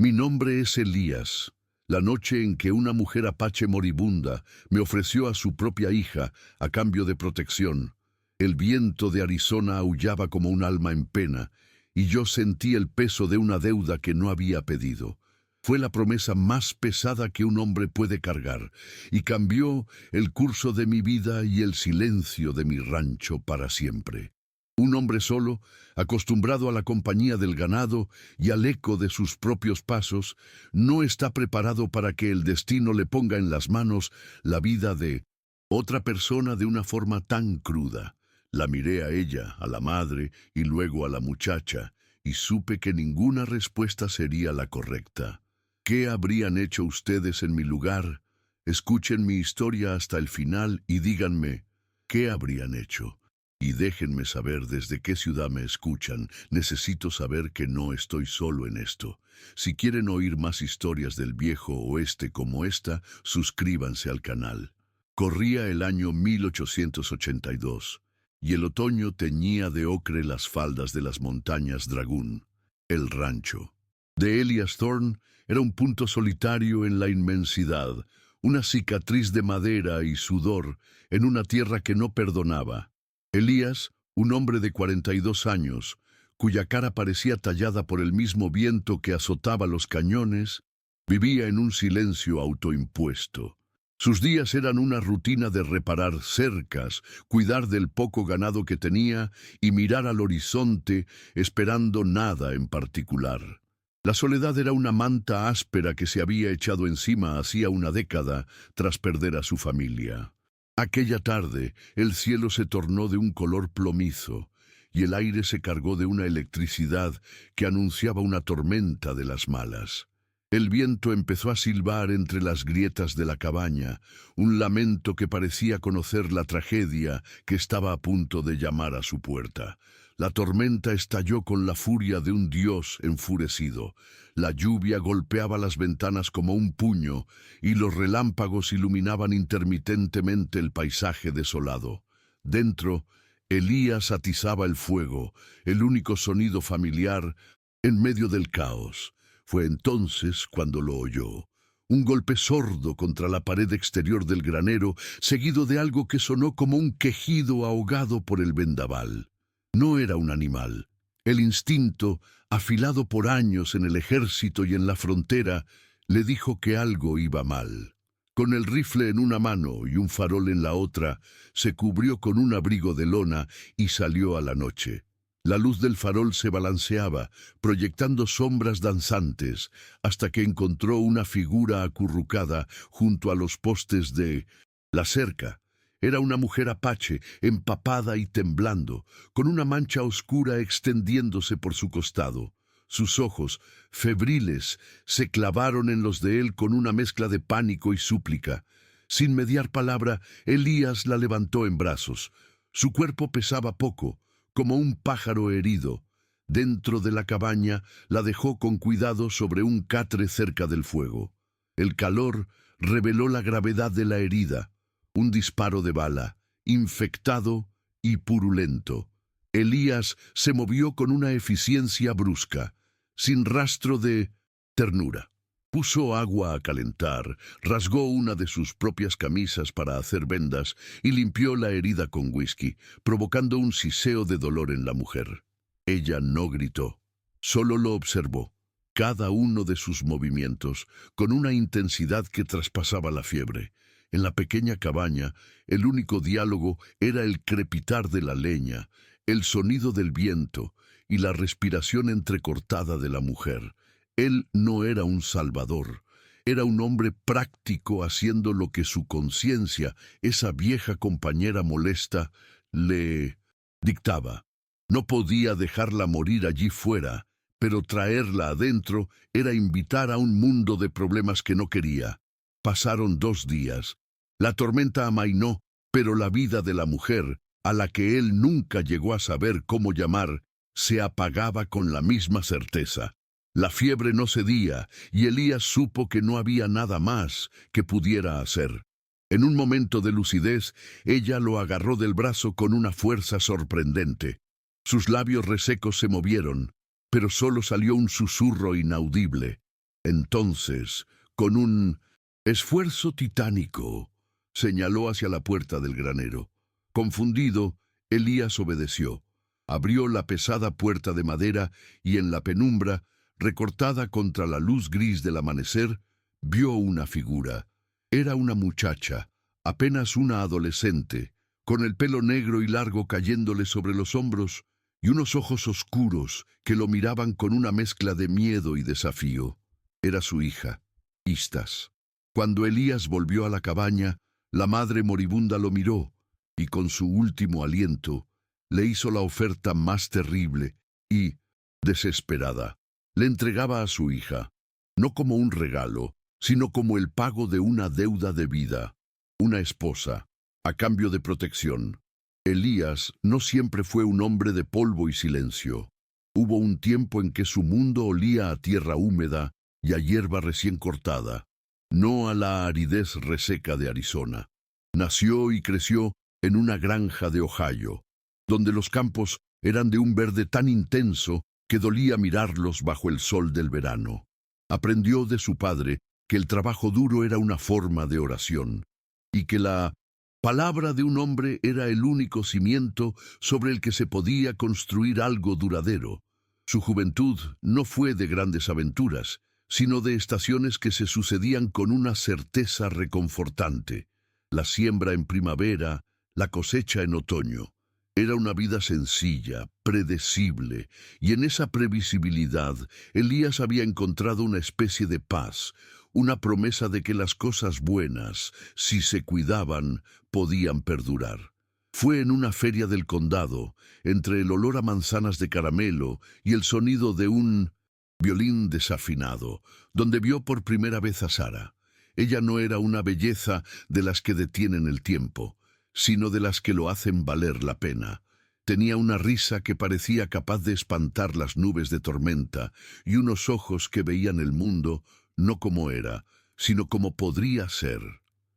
Mi nombre es Elías. La noche en que una mujer apache moribunda me ofreció a su propia hija a cambio de protección, el viento de Arizona aullaba como un alma en pena, y yo sentí el peso de una deuda que no había pedido. Fue la promesa más pesada que un hombre puede cargar, y cambió el curso de mi vida y el silencio de mi rancho para siempre. Un hombre solo, acostumbrado a la compañía del ganado y al eco de sus propios pasos, no está preparado para que el destino le ponga en las manos la vida de otra persona de una forma tan cruda. La miré a ella, a la madre y luego a la muchacha, y supe que ninguna respuesta sería la correcta. ¿Qué habrían hecho ustedes en mi lugar? Escuchen mi historia hasta el final y díganme, ¿qué habrían hecho? Y déjenme saber desde qué ciudad me escuchan. Necesito saber que no estoy solo en esto. Si quieren oír más historias del viejo oeste como esta, suscríbanse al canal. Corría el año 1882, y el otoño teñía de ocre las faldas de las montañas Dragún. El rancho de Elias Thorne era un punto solitario en la inmensidad, una cicatriz de madera y sudor en una tierra que no perdonaba. Elías, un hombre de 42 años, cuya cara parecía tallada por el mismo viento que azotaba los cañones, vivía en un silencio autoimpuesto. Sus días eran una rutina de reparar cercas, cuidar del poco ganado que tenía y mirar al horizonte esperando nada en particular. La soledad era una manta áspera que se había echado encima hacía una década tras perder a su familia. Aquella tarde, el cielo se tornó de un color plomizo, y el aire se cargó de una electricidad que anunciaba una tormenta de las malas. El viento empezó a silbar entre las grietas de la cabaña, un lamento que parecía conocer la tragedia que estaba a punto de llamar a su puerta. La tormenta estalló con la furia de un dios enfurecido. La lluvia golpeaba las ventanas como un puño, y los relámpagos iluminaban intermitentemente el paisaje desolado. Dentro, Elías atizaba el fuego, el único sonido familiar en medio del caos. Fue entonces cuando lo oyó. Un golpe sordo contra la pared exterior del granero, seguido de algo que sonó como un quejido ahogado por el vendaval. No era un animal. El instinto, afilado por años en el ejército y en la frontera, le dijo que algo iba mal. Con el rifle en una mano y un farol en la otra, se cubrió con un abrigo de lona y salió a la noche. La luz del farol se balanceaba, proyectando sombras danzantes, hasta que encontró una figura acurrucada junto a los postes de la cerca. Era una mujer apache, empapada y temblando, con una mancha oscura extendiéndose por su costado. Sus ojos, febriles, se clavaron en los de él con una mezcla de pánico y súplica. Sin mediar palabra, Elías la levantó en brazos. Su cuerpo pesaba poco, como un pájaro herido. Dentro de la cabaña, la dejó con cuidado sobre un catre cerca del fuego. El calor reveló la gravedad de la herida. Un disparo de bala, infectado y purulento. Elías se movió con una eficiencia brusca, sin rastro de ternura. Puso agua a calentar, rasgó una de sus propias camisas para hacer vendas y limpió la herida con whisky, provocando un siseo de dolor en la mujer. Ella no gritó, solo lo observó, cada uno de sus movimientos, con una intensidad que traspasaba la fiebre. En la pequeña cabaña, el único diálogo era el crepitar de la leña, el sonido del viento y la respiración entrecortada de la mujer. Él no era un salvador, era un hombre práctico haciendo lo que su conciencia, esa vieja compañera molesta, le dictaba. No podía dejarla morir allí fuera, pero traerla adentro era invitar a un mundo de problemas que no quería. Pasaron 2 días. La tormenta amainó, pero la vida de la mujer, a la que él nunca llegó a saber cómo llamar, se apagaba con la misma certeza. La fiebre no cedía, y Elías supo que no había nada más que pudiera hacer. En un momento de lucidez, ella lo agarró del brazo con una fuerza sorprendente. Sus labios resecos se movieron, pero solo salió un susurro inaudible. Entonces, con un esfuerzo titánico, señaló hacia la puerta del granero. Confundido, Elías obedeció. Abrió la pesada puerta de madera y en la penumbra, recortada contra la luz gris del amanecer, vio una figura. Era una muchacha, apenas una adolescente, con el pelo negro y largo cayéndole sobre los hombros y unos ojos oscuros que lo miraban con una mezcla de miedo y desafío. Era su hija, Istas. Cuando Elías volvió a la cabaña, la madre moribunda lo miró y con su último aliento le hizo la oferta más terrible y, desesperada, le entregaba a su hija, no como un regalo, sino como el pago de una deuda de vida, una esposa, a cambio de protección. Elías no siempre fue un hombre de polvo y silencio. Hubo un tiempo en que su mundo olía a tierra húmeda y a hierba recién cortada, no a la aridez reseca de Arizona. Nació y creció en una granja de Ohio, donde los campos eran de un verde tan intenso que dolía mirarlos bajo el sol del verano. Aprendió de su padre que el trabajo duro era una forma de oración, y que la palabra de un hombre era el único cimiento sobre el que se podía construir algo duradero. Su juventud no fue de grandes aventuras, sino de estaciones que se sucedían con una certeza reconfortante. La siembra en primavera, la cosecha en otoño. Era una vida sencilla, predecible, y en esa previsibilidad Elías había encontrado una especie de paz, una promesa de que las cosas buenas, si se cuidaban, podían perdurar. Fue en una feria del condado, entre el olor a manzanas de caramelo y el sonido de un violín desafinado, donde vio por primera vez a Sara. Ella no era una belleza de las que detienen el tiempo, sino de las que lo hacen valer la pena. Tenía una risa que parecía capaz de espantar las nubes de tormenta y unos ojos que veían el mundo no como era, sino como podría ser.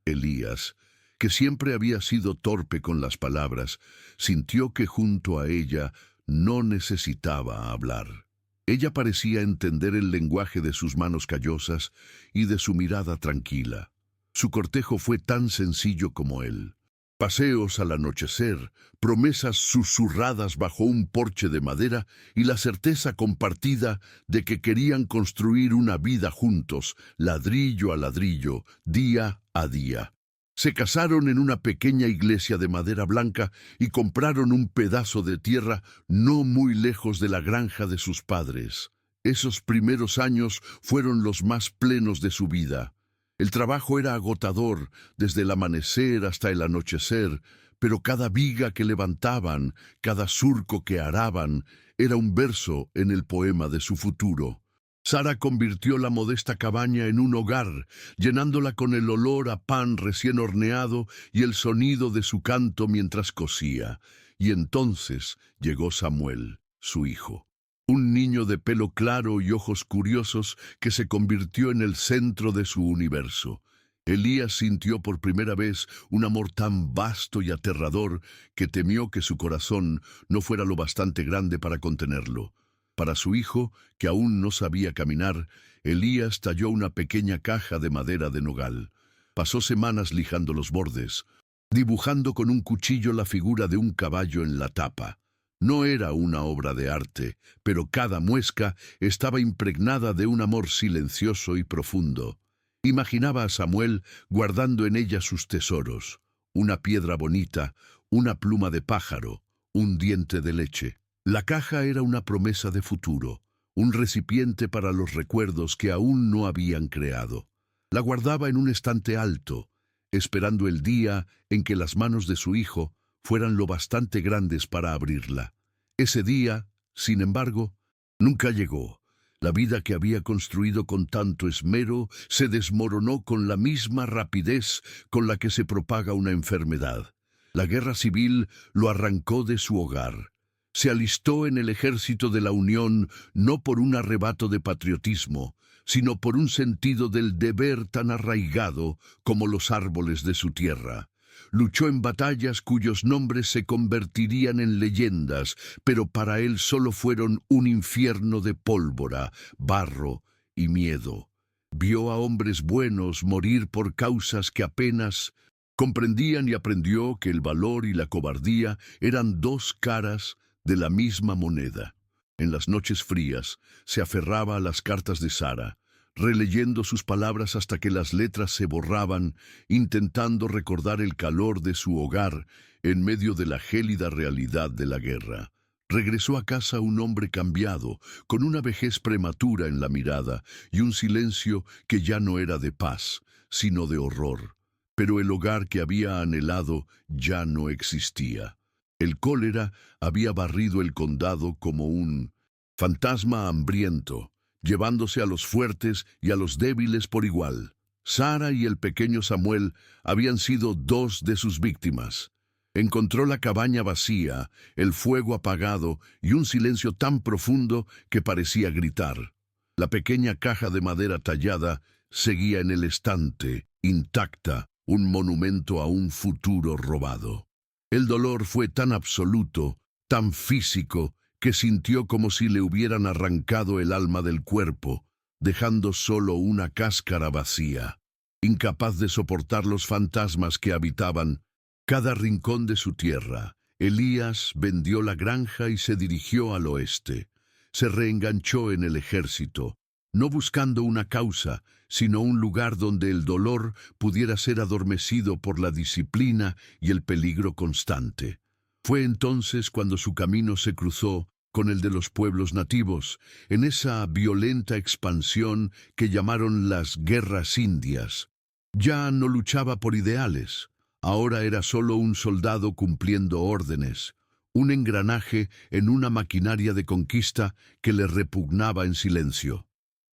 Elías, que siempre había sido torpe con las palabras, sintió que junto a ella no necesitaba hablar. Ella parecía entender el lenguaje de sus manos callosas y de su mirada tranquila. Su cortejo fue tan sencillo como él. Paseos al anochecer, promesas susurradas bajo un porche de madera y la certeza compartida de que querían construir una vida juntos, ladrillo a ladrillo, día a día. Se casaron en una pequeña iglesia de madera blanca y compraron un pedazo de tierra no muy lejos de la granja de sus padres. Esos primeros años fueron los más plenos de su vida. El trabajo era agotador, desde el amanecer hasta el anochecer, pero cada viga que levantaban, cada surco que araban, era un verso en el poema de su futuro. Sara convirtió la modesta cabaña en un hogar, llenándola con el olor a pan recién horneado y el sonido de su canto mientras cosía. Y entonces llegó Samuel, su hijo. Un niño de pelo claro y ojos curiosos que se convirtió en el centro de su universo. Elías sintió por primera vez un amor tan vasto y aterrador que temió que su corazón no fuera lo bastante grande para contenerlo. Para su hijo, que aún no sabía caminar, Elías talló una pequeña caja de madera de nogal. Pasó semanas lijando los bordes, dibujando con un cuchillo la figura de un caballo en la tapa. No era una obra de arte, pero cada muesca estaba impregnada de un amor silencioso y profundo. Imaginaba a Samuel guardando en ella sus tesoros, una piedra bonita, una pluma de pájaro, un diente de leche. La caja era una promesa de futuro, un recipiente para los recuerdos que aún no habían creado. La guardaba en un estante alto, esperando el día en que las manos de su hijo fueran lo bastante grandes para abrirla. Ese día, sin embargo, nunca llegó. La vida que había construido con tanto esmero se desmoronó con la misma rapidez con la que se propaga una enfermedad. La guerra civil lo arrancó de su hogar. Se alistó en el ejército de la Unión no por un arrebato de patriotismo, sino por un sentido del deber tan arraigado como los árboles de su tierra. Luchó en batallas cuyos nombres se convertirían en leyendas, pero para él solo fueron un infierno de pólvora, barro y miedo. Vio a hombres buenos morir por causas que apenas comprendían y aprendió que el valor y la cobardía eran dos caras de la misma moneda. En las noches frías se aferraba a las cartas de Sara, releyendo sus palabras hasta que las letras se borraban, intentando recordar el calor de su hogar en medio de la gélida realidad de la guerra. Regresó a casa un hombre cambiado, con una vejez prematura en la mirada y un silencio que ya no era de paz, sino de horror. Pero el hogar que había anhelado ya no existía. El cólera había barrido el condado como un fantasma hambriento, llevándose a los fuertes y a los débiles por igual. Sara y el pequeño Samuel habían sido dos de sus víctimas. Encontró la cabaña vacía, el fuego apagado y un silencio tan profundo que parecía gritar. La pequeña caja de madera tallada seguía en el estante, intacta, un monumento a un futuro robado. El dolor fue tan absoluto, tan físico, que sintió como si le hubieran arrancado el alma del cuerpo, dejando solo una cáscara vacía. Incapaz de soportar los fantasmas que habitaban cada rincón de su tierra, Elías vendió la granja y se dirigió al oeste. Se reenganchó en el ejército, no buscando una causa, sino un lugar donde el dolor pudiera ser adormecido por la disciplina y el peligro constante. Fue entonces cuando su camino se cruzó con el de los pueblos nativos, en esa violenta expansión que llamaron las guerras indias. Ya no luchaba por ideales. Ahora era solo un soldado cumpliendo órdenes, un engranaje en una maquinaria de conquista que le repugnaba en silencio.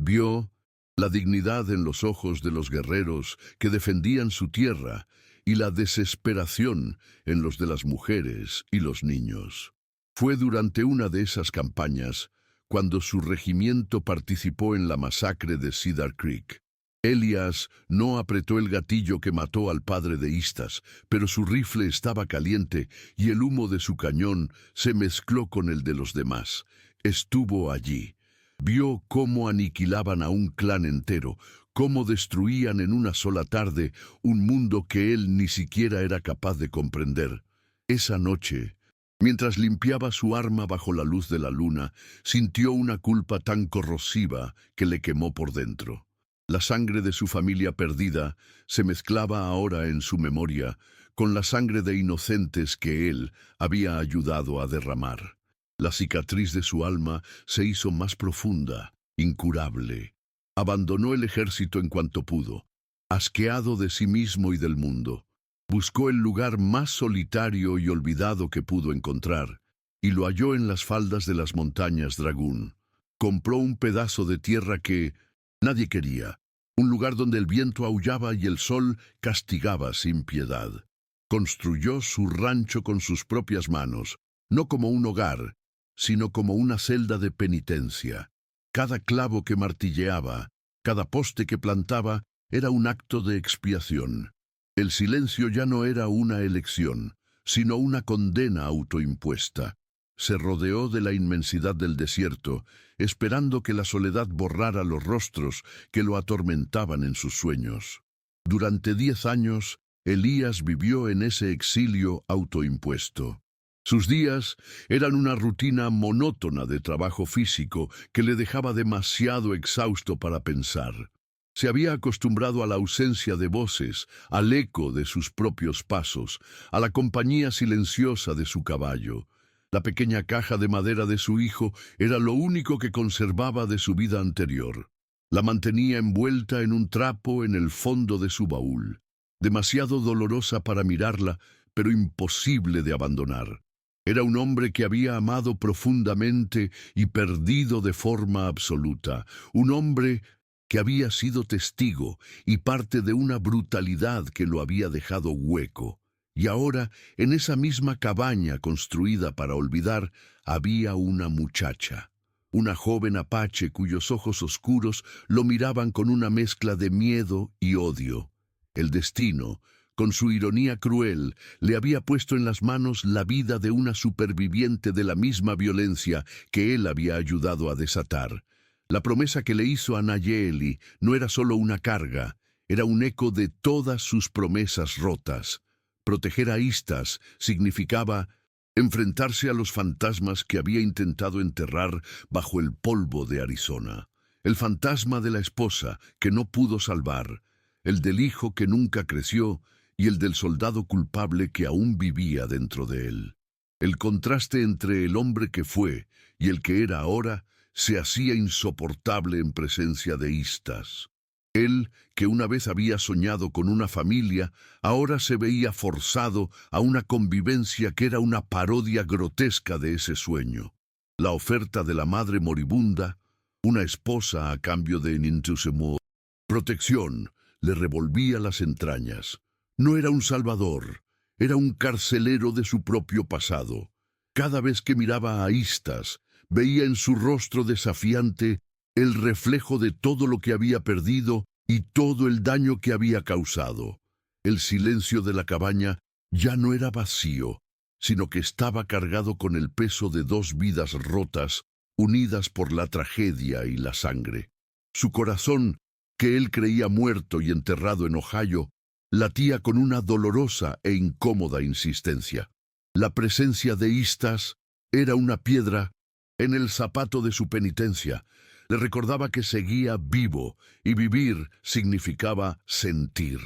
Vio la dignidad en los ojos de los guerreros que defendían su tierra y la desesperación en los de las mujeres y los niños. Fue durante una de esas campañas cuando su regimiento participó en la masacre de Cedar Creek. Elías no apretó el gatillo que mató al padre de Istas, pero su rifle estaba caliente y el humo de su cañón se mezcló con el de los demás. Estuvo allí. Vio cómo aniquilaban a un clan entero, cómo destruían en una sola tarde un mundo que él ni siquiera era capaz de comprender. Esa noche, mientras limpiaba su arma bajo la luz de la luna, sintió una culpa tan corrosiva que le quemó por dentro. La sangre de su familia perdida se mezclaba ahora en su memoria con la sangre de inocentes que él había ayudado a derramar. La cicatriz de su alma se hizo más profunda, incurable. Abandonó el ejército en cuanto pudo, asqueado de sí mismo y del mundo. Buscó el lugar más solitario y olvidado que pudo encontrar, y lo halló en las faldas de las montañas Dragún. Compró un pedazo de tierra que nadie quería, un lugar donde el viento aullaba y el sol castigaba sin piedad. Construyó su rancho con sus propias manos, no como un hogar, sino como una celda de penitencia. Cada clavo que martilleaba, cada poste que plantaba, era un acto de expiación. El silencio ya no era una elección, sino una condena autoimpuesta. Se rodeó de la inmensidad del desierto, esperando que la soledad borrara los rostros que lo atormentaban en sus sueños. Durante 10 años, Elías vivió en ese exilio autoimpuesto. Sus días eran una rutina monótona de trabajo físico que le dejaba demasiado exhausto para pensar. Se había acostumbrado a la ausencia de voces, al eco de sus propios pasos, a la compañía silenciosa de su caballo. La pequeña caja de madera de su hijo era lo único que conservaba de su vida anterior. La mantenía envuelta en un trapo en el fondo de su baúl, demasiado dolorosa para mirarla, pero imposible de abandonar. Era un hombre que había amado profundamente y perdido de forma absoluta, un hombre que había sido testigo y parte de una brutalidad que lo había dejado hueco. Y ahora, en esa misma cabaña construida para olvidar, había una muchacha, una joven apache cuyos ojos oscuros lo miraban con una mezcla de miedo y odio. El destino, con su ironía cruel, le había puesto en las manos la vida de una superviviente de la misma violencia que él había ayudado a desatar. La promesa que le hizo a Nayeli no era solo una carga, era un eco de todas sus promesas rotas. Proteger a Istas significaba enfrentarse a los fantasmas que había intentado enterrar bajo el polvo de Arizona. El fantasma de la esposa que no pudo salvar, el del hijo que nunca creció y el del soldado culpable que aún vivía dentro de él. El contraste entre el hombre que fue y el que era ahora se hacía insoportable en presencia de Istas. Él, que una vez había soñado con una familia, ahora se veía forzado a una convivencia que era una parodia grotesca de ese sueño. La oferta de la madre moribunda, una esposa a cambio de Nintusemo, protección, le revolvía las entrañas. No era un salvador, era un carcelero de su propio pasado. Cada vez que miraba a Istas, veía en su rostro desafiante el reflejo de todo lo que había perdido y todo el daño que había causado. El silencio de la cabaña ya no era vacío, sino que estaba cargado con el peso de dos vidas rotas, unidas por la tragedia y la sangre. Su corazón, que él creía muerto y enterrado en Ohio, latía con una dolorosa e incómoda insistencia. La presencia de Istas era una piedra en el zapato de su penitencia. Le recordaba que seguía vivo, y vivir significaba sentir.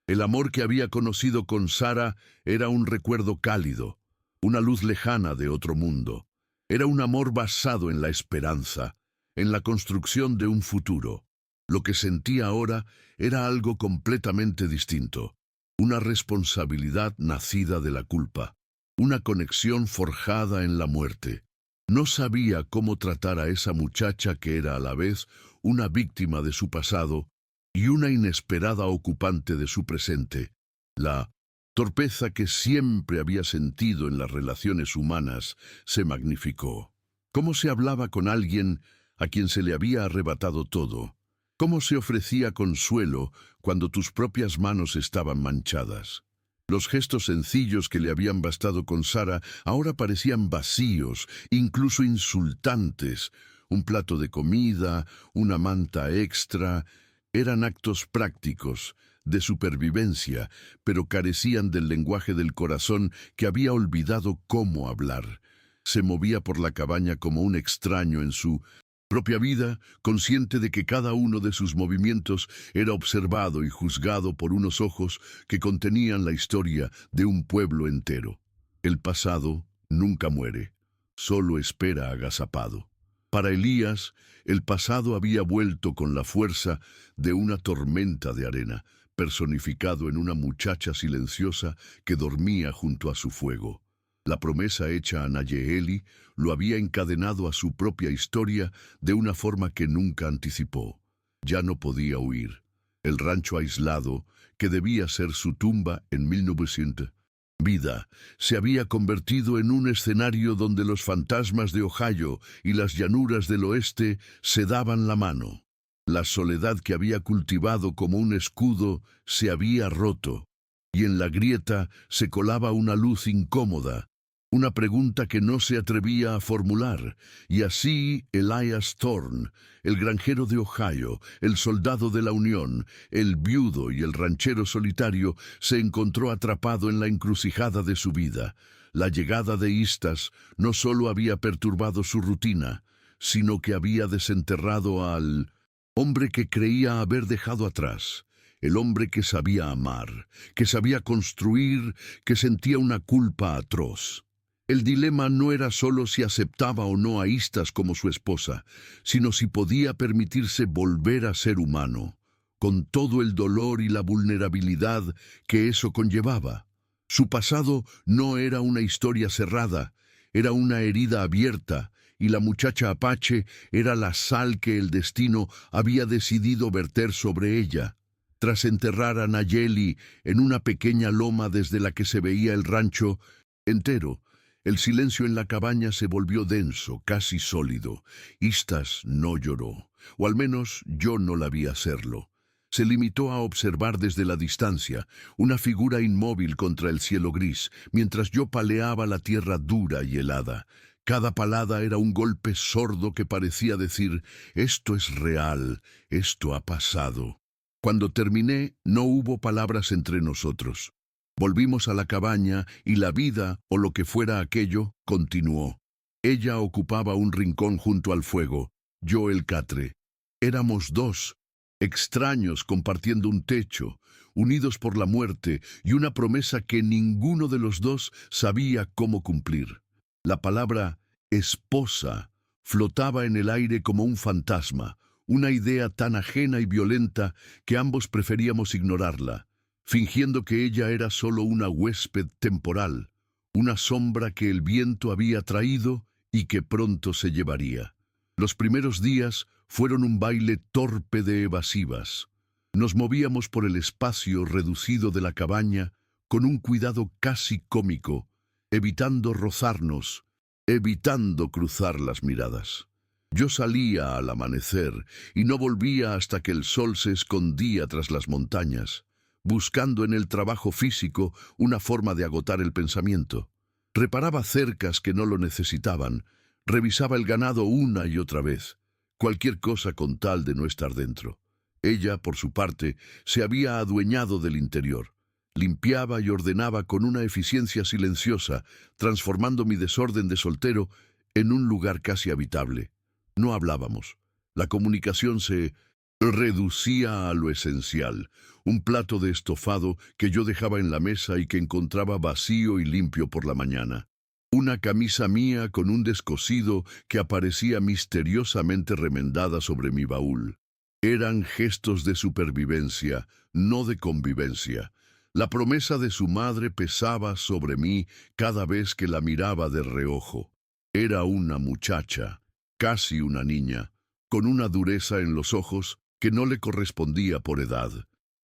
El amor que había conocido con Sara era un recuerdo cálido, una luz lejana de otro mundo. Era un amor basado en la esperanza, en la construcción de un futuro. Lo que sentía ahora era algo completamente distinto, una responsabilidad nacida de la culpa, una conexión forjada en la muerte. No sabía cómo tratar a esa muchacha que era a la vez una víctima de su pasado y una inesperada ocupante de su presente. La torpeza que siempre había sentido en las relaciones humanas se magnificó. ¿Cómo se hablaba con alguien a quien se le había arrebatado todo? ¿Cómo se ofrecía consuelo cuando tus propias manos estaban manchadas? Los gestos sencillos que le habían bastado con Sara ahora parecían vacíos, incluso insultantes. Un plato de comida, una manta extra, eran actos prácticos, de supervivencia, pero carecían del lenguaje del corazón que había olvidado cómo hablar. Se movía por la cabaña como un extraño en su propia vida, consciente de que cada uno de sus movimientos era observado y juzgado por unos ojos que contenían la historia de un pueblo entero. El pasado nunca muere, solo espera agazapado. Para Elías, el pasado había vuelto con la fuerza de una tormenta de arena, personificado en una muchacha silenciosa que dormía junto a su fuego. La promesa hecha a Nayeli lo había encadenado a su propia historia de una forma que nunca anticipó. Ya no podía huir. El rancho aislado, que debía ser su tumba en 1900, vida, se había convertido en un escenario donde los fantasmas de Ohio y las llanuras del oeste se daban la mano. La soledad que había cultivado como un escudo se había roto, y en la grieta se colaba una luz incómoda, una pregunta que no se atrevía a formular, y así Elias Thorne, el granjero de Ohio, el soldado de la Unión, el viudo y el ranchero solitario, se encontró atrapado en la encrucijada de su vida. La llegada de Istas no solo había perturbado su rutina, sino que había desenterrado al hombre que creía haber dejado atrás. El hombre que sabía amar, que sabía construir, que sentía una culpa atroz. El dilema no era solo si aceptaba o no a Istas como su esposa, sino si podía permitirse volver a ser humano, con todo el dolor y la vulnerabilidad que eso conllevaba. Su pasado no era una historia cerrada, era una herida abierta, y la muchacha apache era la sal que el destino había decidido verter sobre ella. Tras enterrar a Nayeli en una pequeña loma desde la que se veía el rancho entero, el silencio en la cabaña se volvió denso, casi sólido. Istas no lloró, o al menos yo no la vi hacerlo. Se limitó a observar desde la distancia, una figura inmóvil contra el cielo gris, mientras yo paleaba la tierra dura y helada. Cada palada era un golpe sordo que parecía decir, esto es real, esto ha pasado. Cuando terminé, no hubo palabras entre nosotros. Volvimos a la cabaña y la vida, o lo que fuera aquello, continuó. Ella ocupaba un rincón junto al fuego, yo el catre. Éramos dos, extraños compartiendo un techo, unidos por la muerte y una promesa que ninguno de los dos sabía cómo cumplir. La palabra esposa flotaba en el aire como un fantasma, una idea tan ajena y violenta que ambos preferíamos ignorarla, fingiendo que ella era solo una huésped temporal, una sombra que el viento había traído y que pronto se llevaría. Los primeros días fueron un baile torpe de evasivas. Nos movíamos por el espacio reducido de la cabaña con un cuidado casi cómico, evitando rozarnos, evitando cruzar las miradas. Yo salía al amanecer y no volvía hasta que el sol se escondía tras las montañas, buscando en el trabajo físico una forma de agotar el pensamiento. Reparaba cercas que no lo necesitaban, revisaba el ganado una y otra vez, cualquier cosa con tal de no estar dentro. Ella, por su parte, se había adueñado del interior. Limpiaba y ordenaba con una eficiencia silenciosa, transformando mi desorden de soltero en un lugar casi habitable. No hablábamos. La comunicación se reducía a lo esencial, un plato de estofado que yo dejaba en la mesa y que encontraba vacío y limpio por la mañana. Una camisa mía con un descosido que aparecía misteriosamente remendada sobre mi baúl. Eran gestos de supervivencia, no de convivencia. La promesa de su madre pesaba sobre mí cada vez que la miraba de reojo. Era una muchacha, casi una niña, con una dureza en los ojos que no le correspondía por edad.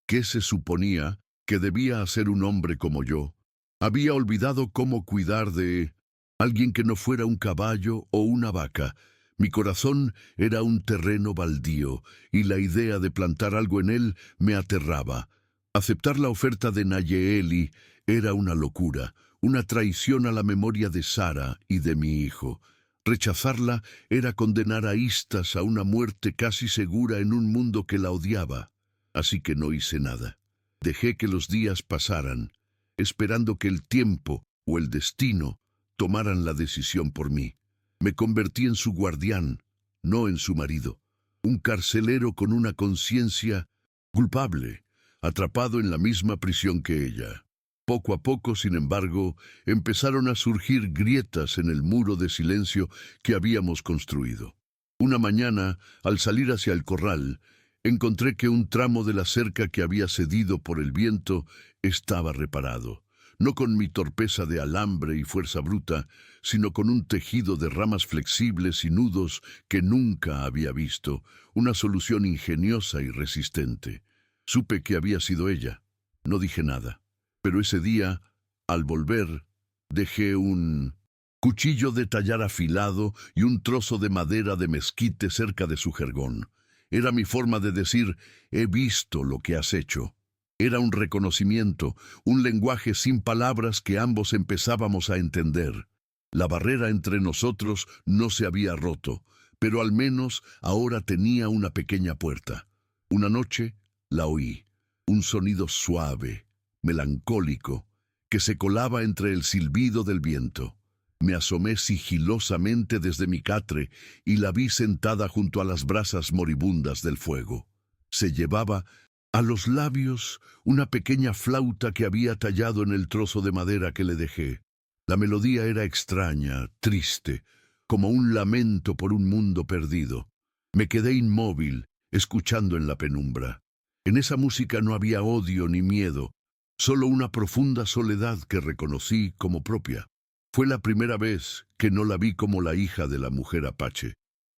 ¿Qué se suponía que debía hacer un hombre como yo? Había olvidado cómo cuidar de alguien que no fuera un caballo o una vaca. Mi corazón era un terreno baldío, y la idea de plantar algo en él me aterraba. Aceptar la oferta de Nayeli era una locura, una traición a la memoria de Sara y de mi hijo. Rechazarla era condenar a Istas a una muerte casi segura en un mundo que la odiaba. Así que no hice nada. Dejé que los días pasaran, esperando que el tiempo o el destino tomaran la decisión por mí. Me convertí en su guardián, no en su marido. Un carcelero con una conciencia culpable, atrapado en la misma prisión que ella. Poco a poco, sin embargo, empezaron a surgir grietas en el muro de silencio que habíamos construido. Una mañana, al salir hacia el corral, encontré que un tramo de la cerca que había cedido por el viento estaba reparado. No con mi torpeza de alambre y fuerza bruta, sino con un tejido de ramas flexibles y nudos que nunca había visto, una solución ingeniosa y resistente. Supe que había sido ella. No dije nada. Pero ese día, al volver, dejé un cuchillo de tallar afilado y un trozo de madera de mezquite cerca de su jergón. Era mi forma de decir, he visto lo que has hecho. Era un reconocimiento, un lenguaje sin palabras que ambos empezábamos a entender. La barrera entre nosotros no se había roto, pero al menos ahora tenía una pequeña puerta. Una noche la oí, un sonido suave, melancólico, que se colaba entre el silbido del viento. Me asomé sigilosamente desde mi catre y la vi sentada junto a las brasas moribundas del fuego. Se llevaba a los labios una pequeña flauta que había tallado en el trozo de madera que le dejé. La melodía era extraña, triste, como un lamento por un mundo perdido. Me quedé inmóvil, escuchando en la penumbra. En esa música no había odio ni miedo, solo una profunda soledad que reconocí como propia. Fue la primera vez que no la vi como la hija de la mujer apache,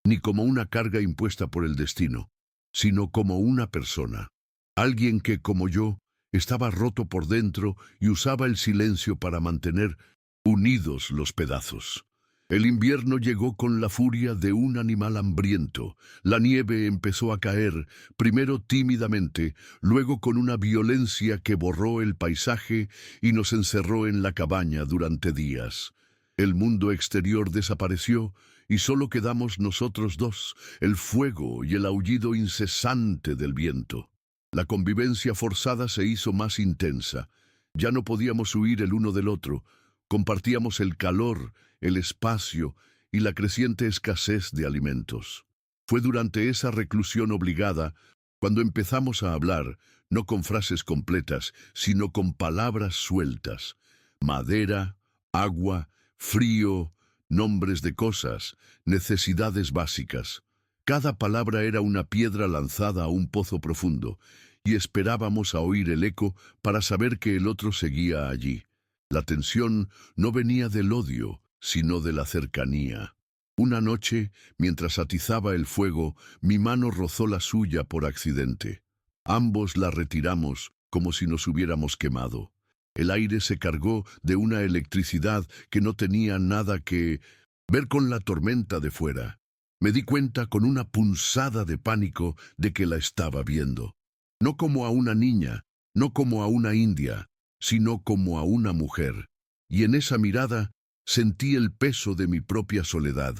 ni como una carga impuesta por el destino, sino como una persona. Alguien que, como yo, estaba roto por dentro y usaba el silencio para mantener unidos los pedazos. El invierno llegó con la furia de un animal hambriento. La nieve empezó a caer, primero tímidamente, luego con una violencia que borró el paisaje y nos encerró en la cabaña durante días. El mundo exterior desapareció y solo quedamos nosotros dos, el fuego y el aullido incesante del viento. La convivencia forzada se hizo más intensa. Ya no podíamos huir el uno del otro. Compartíamos el calor, el espacio y la creciente escasez de alimentos. Fue durante esa reclusión obligada cuando empezamos a hablar, no con frases completas, sino con palabras sueltas. Madera, agua, frío, nombres de cosas, necesidades básicas. Cada palabra era una piedra lanzada a un pozo profundo, y esperábamos a oír el eco para saber que el otro seguía allí. La tensión no venía del odio, sino de la cercanía. Una noche, mientras atizaba el fuego, mi mano rozó la suya por accidente. Ambos la retiramos como si nos hubiéramos quemado. El aire se cargó de una electricidad que no tenía nada que ver con la tormenta de fuera. Me di cuenta con una punzada de pánico de que la estaba viendo. No como a una niña, no como a una india, sino como a una mujer. Y en esa mirada sentí el peso de mi propia soledad,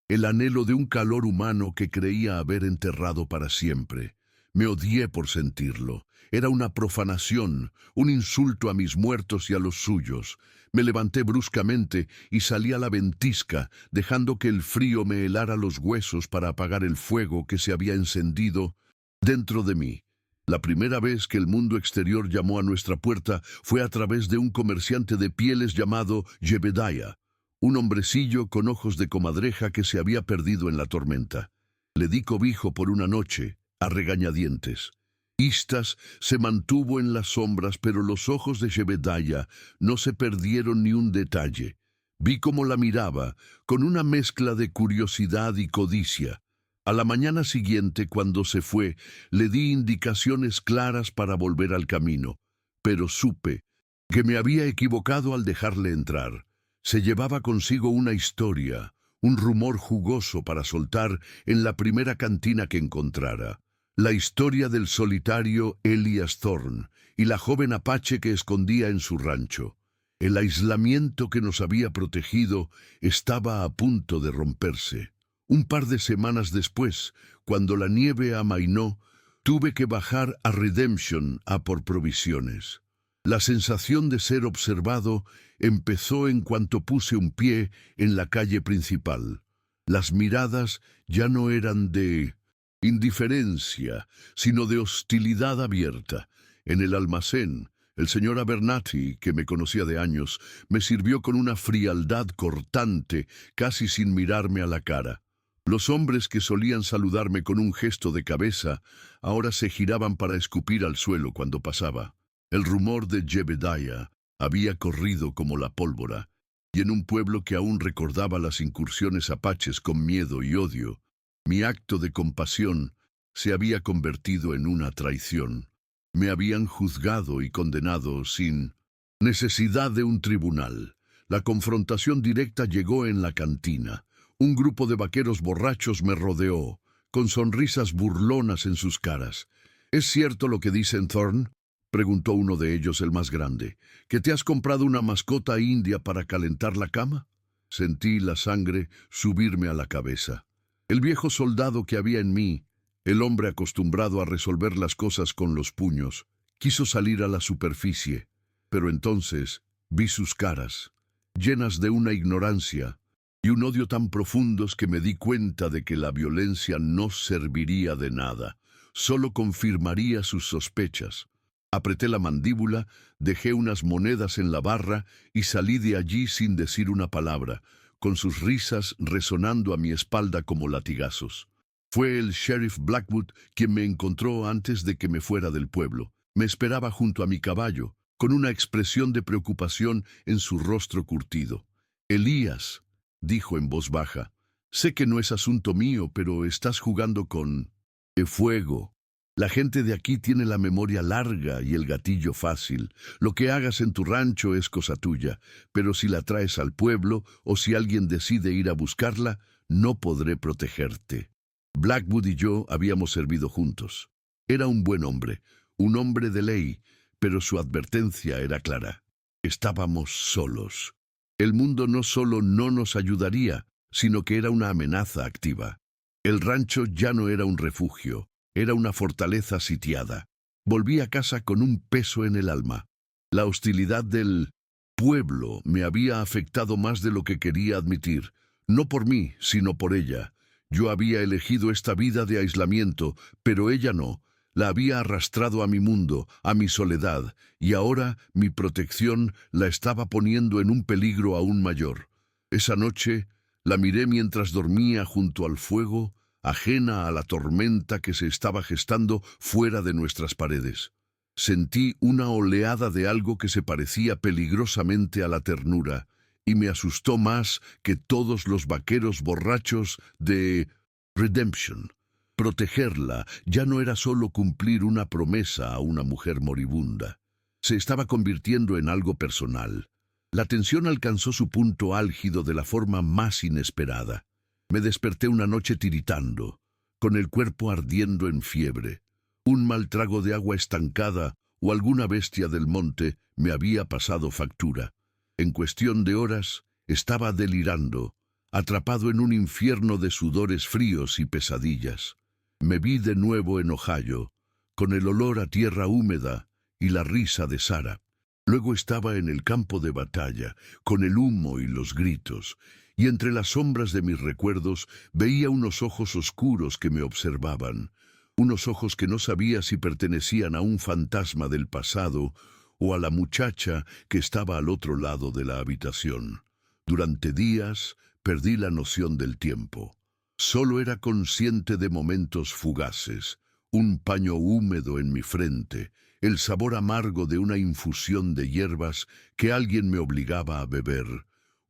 el anhelo de un calor humano que creía haber enterrado para siempre. Me odié por sentirlo. Era una profanación, un insulto a mis muertos y a los suyos. Me levanté bruscamente y salí a la ventisca, dejando que el frío me helara los huesos para apagar el fuego que se había encendido dentro de mí. La primera vez que el mundo exterior llamó a nuestra puerta fue a través de un comerciante de pieles llamado Jebediah, un hombrecillo con ojos de comadreja que se había perdido en la tormenta. Le di cobijo por una noche, a regañadientes. Istas se mantuvo en las sombras, pero los ojos de Jebediah no se perdieron ni un detalle. Vi cómo la miraba, con una mezcla de curiosidad y codicia. A la mañana siguiente, cuando se fue, le di indicaciones claras para volver al camino, pero supe que me había equivocado al dejarle entrar. Se llevaba consigo una historia, un rumor jugoso para soltar en la primera cantina que encontrara. La historia del solitario Elias Thorne y la joven apache que escondía en su rancho. El aislamiento que nos había protegido estaba a punto de romperse. Un par de semanas después, cuando la nieve amainó, tuve que bajar a Redemption a por provisiones. La sensación de ser observado empezó en cuanto puse un pie en la calle principal. Las miradas ya no eran de indiferencia, sino de hostilidad abierta. En el almacén, el señor Abernathy, que me conocía de años, me sirvió con una frialdad cortante, casi sin mirarme a la cara. Los hombres que solían saludarme con un gesto de cabeza, ahora se giraban para escupir al suelo cuando pasaba. El rumor de Jebediah había corrido como la pólvora, y en un pueblo que aún recordaba las incursiones apaches con miedo y odio, mi acto de compasión se había convertido en una traición. Me habían juzgado y condenado sin necesidad de un tribunal. La confrontación directa llegó en la cantina. Un grupo de vaqueros borrachos me rodeó, con sonrisas burlonas en sus caras. ¿Es cierto lo que dicen, Thorne?, preguntó uno de ellos, el más grande, ¿que te has comprado una mascota india para calentar la cama? Sentí la sangre subirme a la cabeza. El viejo soldado que había en mí, el hombre acostumbrado a resolver las cosas con los puños, quiso salir a la superficie, pero entonces vi sus caras, llenas de una ignorancia y un odio tan profundos que me di cuenta de que la violencia no serviría de nada, solo confirmaría sus sospechas. Apreté la mandíbula, dejé unas monedas en la barra y salí de allí sin decir una palabra, con sus risas resonando a mi espalda como latigazos. Fue el sheriff Blackwood quien me encontró antes de que me fuera del pueblo. Me esperaba junto a mi caballo, con una expresión de preocupación en su rostro curtido. «Elías», dijo en voz baja, «sé que no es asunto mío, pero estás jugando con el fuego. La gente de aquí tiene la memoria larga y el gatillo fácil. Lo que hagas en tu rancho es cosa tuya, pero si la traes al pueblo o si alguien decide ir a buscarla, no podré protegerte». Blackwood y yo habíamos servido juntos. Era un buen hombre, un hombre de ley, pero su advertencia era clara. Estábamos solos. El mundo no solo no nos ayudaría, sino que era una amenaza activa. El rancho ya no era un refugio, era una fortaleza sitiada. Volví a casa con un peso en el alma. La hostilidad del pueblo me había afectado más de lo que quería admitir, no por mí, sino por ella. Yo había elegido esta vida de aislamiento, pero ella no. La había arrastrado a mi mundo, a mi soledad, y ahora mi protección la estaba poniendo en un peligro aún mayor. Esa noche la miré mientras dormía junto al fuego, ajena a la tormenta que se estaba gestando fuera de nuestras paredes. Sentí una oleada de algo que se parecía peligrosamente a la ternura, y me asustó más que todos los vaqueros borrachos de Redemption. Protegerla ya no era solo cumplir una promesa a una mujer moribunda. Se estaba convirtiendo en algo personal. La tensión alcanzó su punto álgido de la forma más inesperada. Me desperté una noche tiritando, con el cuerpo ardiendo en fiebre. Un mal trago de agua estancada o alguna bestia del monte me había pasado factura. En cuestión de horas, estaba delirando, atrapado en un infierno de sudores fríos y pesadillas. Me vi de nuevo en Ohio, con el olor a tierra húmeda y la risa de Sara. Luego estaba en el campo de batalla, con el humo y los gritos, y entre las sombras de mis recuerdos veía unos ojos oscuros que me observaban, unos ojos que no sabía si pertenecían a un fantasma del pasado o a la muchacha que estaba al otro lado de la habitación. Durante días perdí la noción del tiempo. Solo era consciente de momentos fugaces, un paño húmedo en mi frente, el sabor amargo de una infusión de hierbas que alguien me obligaba a beber,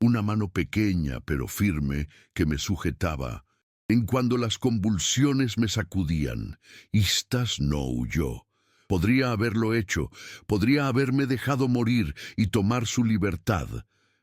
una mano pequeña pero firme que me sujetaba, en cuando las convulsiones me sacudían. Istas no huyó. Podría haberlo hecho, podría haberme dejado morir y tomar su libertad,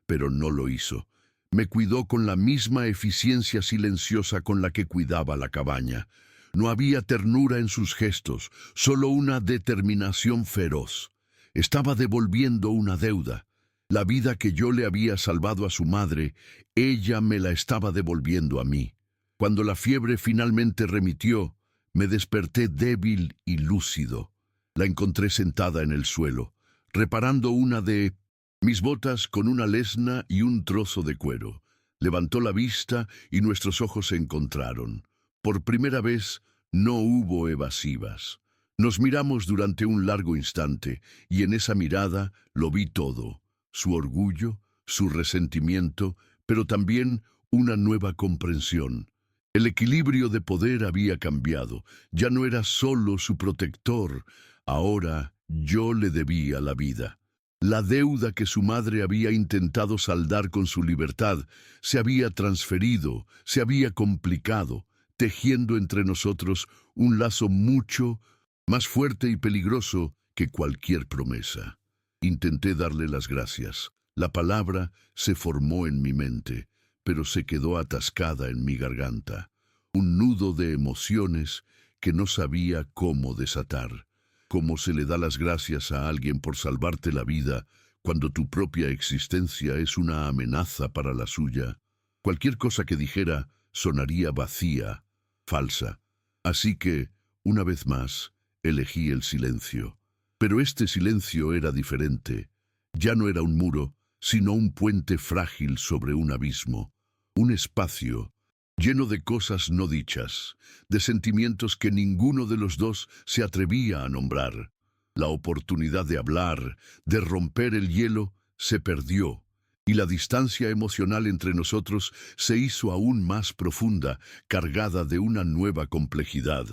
pero no lo hizo. Me cuidó con la misma eficiencia silenciosa con la que cuidaba la cabaña. No había ternura en sus gestos, solo una determinación feroz. Estaba devolviendo una deuda. La vida que yo le había salvado a su madre, ella me la estaba devolviendo a mí. Cuando la fiebre finalmente remitió, me desperté débil y lúcido. La encontré sentada en el suelo, reparando una de mis botas con una lesna y un trozo de cuero. Levantó la vista y nuestros ojos se encontraron. Por primera vez no hubo evasivas. Nos miramos durante un largo instante y en esa mirada lo vi todo. Su orgullo, su resentimiento, pero también una nueva comprensión. El equilibrio de poder había cambiado. Ya no era solo su protector. Ahora yo le debía la vida. La deuda que su madre había intentado saldar con su libertad se había transferido, se había complicado, tejiendo entre nosotros un lazo mucho más fuerte y peligroso que cualquier promesa. Intenté darle las gracias. La palabra se formó en mi mente, pero se quedó atascada en mi garganta. Un nudo de emociones que no sabía cómo desatar. Cómo se le da las gracias a alguien por salvarte la vida cuando tu propia existencia es una amenaza para la suya. Cualquier cosa que dijera sonaría vacía, falsa. Así que, una vez más, elegí el silencio. Pero este silencio era diferente. Ya no era un muro, sino un puente frágil sobre un abismo. Un espacio lleno de cosas no dichas, de sentimientos que ninguno de los dos se atrevía a nombrar. La oportunidad de hablar, de romper el hielo, se perdió, y la distancia emocional entre nosotros se hizo aún más profunda, cargada de una nueva complejidad.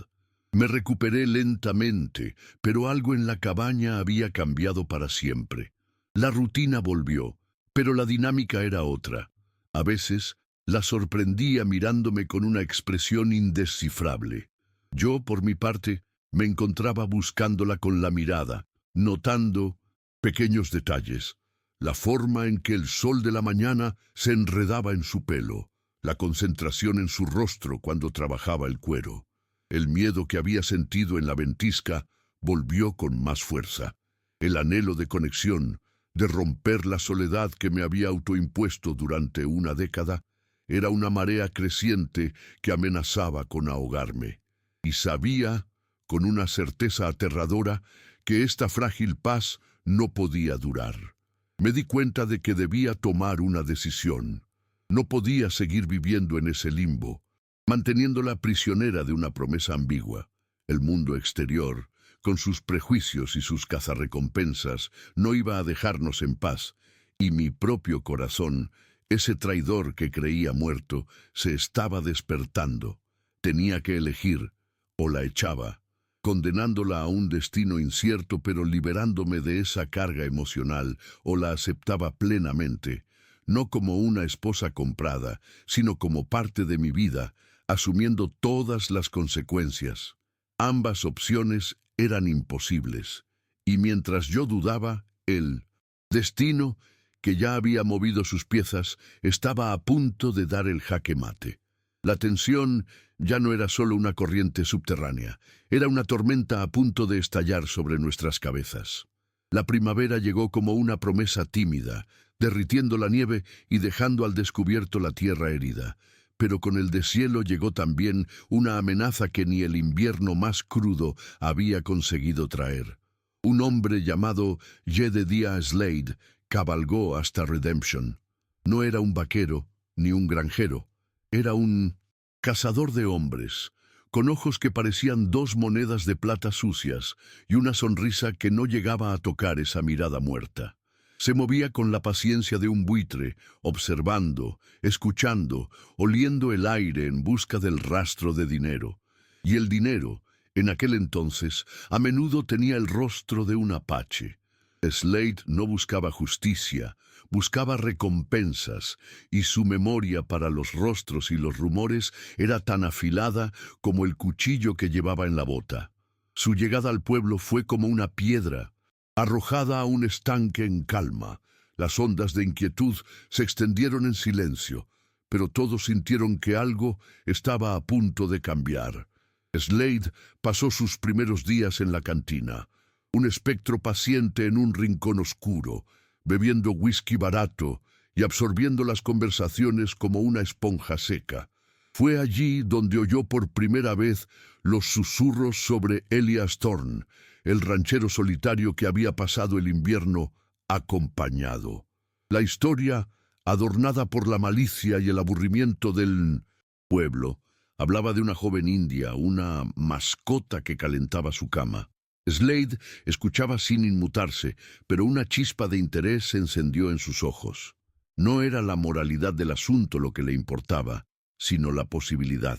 Me recuperé lentamente, pero algo en la cabaña había cambiado para siempre. La rutina volvió, pero la dinámica era otra. A veces, la sorprendía mirándome con una expresión indescifrable. Yo, por mi parte, me encontraba buscándola con la mirada, notando pequeños detalles. La forma en que el sol de la mañana se enredaba en su pelo, la concentración en su rostro cuando trabajaba el cuero. El miedo que había sentido en la ventisca volvió con más fuerza. El anhelo de conexión, de romper la soledad que me había autoimpuesto durante una década. Era una marea creciente que amenazaba con ahogarme. Y sabía, con una certeza aterradora, que esta frágil paz no podía durar. Me di cuenta de que debía tomar una decisión. No podía seguir viviendo en ese limbo, manteniéndola prisionera de una promesa ambigua. El mundo exterior, con sus prejuicios y sus cazarrecompensas, no iba a dejarnos en paz, y mi propio corazón, ese traidor que creía muerto, se estaba despertando. Tenía que elegir, o la echaba, condenándola a un destino incierto pero liberándome de esa carga emocional, o la aceptaba plenamente, no como una esposa comprada, sino como parte de mi vida, asumiendo todas las consecuencias. Ambas opciones eran imposibles, y mientras yo dudaba, el destino, que ya había movido sus piezas, estaba a punto de dar el jaque mate. La tensión ya no era solo una corriente subterránea, era una tormenta a punto de estallar sobre nuestras cabezas. La primavera llegó como una promesa tímida, derritiendo la nieve y dejando al descubierto la tierra herida. Pero con el deshielo llegó también una amenaza que ni el invierno más crudo había conseguido traer. Un hombre llamado Jedediah Slade cabalgó hasta Redemption. No era un vaquero ni un granjero, era un cazador de hombres, con ojos que parecían dos monedas de plata sucias y una sonrisa que no llegaba a tocar esa mirada muerta. Se movía con la paciencia de un buitre, observando, escuchando, oliendo el aire en busca del rastro de dinero. Y el dinero, en aquel entonces, a menudo tenía el rostro de un apache. Slade no buscaba justicia, buscaba recompensas, y su memoria para los rostros y los rumores era tan afilada como el cuchillo que llevaba en la bota. Su llegada al pueblo fue como una piedra, arrojada a un estanque en calma. Las ondas de inquietud se extendieron en silencio, pero todos sintieron que algo estaba a punto de cambiar. Slade pasó sus primeros días en la cantina, un espectro paciente en un rincón oscuro, bebiendo whisky barato y absorbiendo las conversaciones como una esponja seca. Fue allí donde oyó por primera vez los susurros sobre Elias Thorne, el ranchero solitario que había pasado el invierno acompañado. La historia, adornada por la malicia y el aburrimiento del pueblo, hablaba de una joven india, una mascota que calentaba su cama. Slade escuchaba sin inmutarse, pero una chispa de interés se encendió en sus ojos. No era la moralidad del asunto lo que le importaba, sino la posibilidad.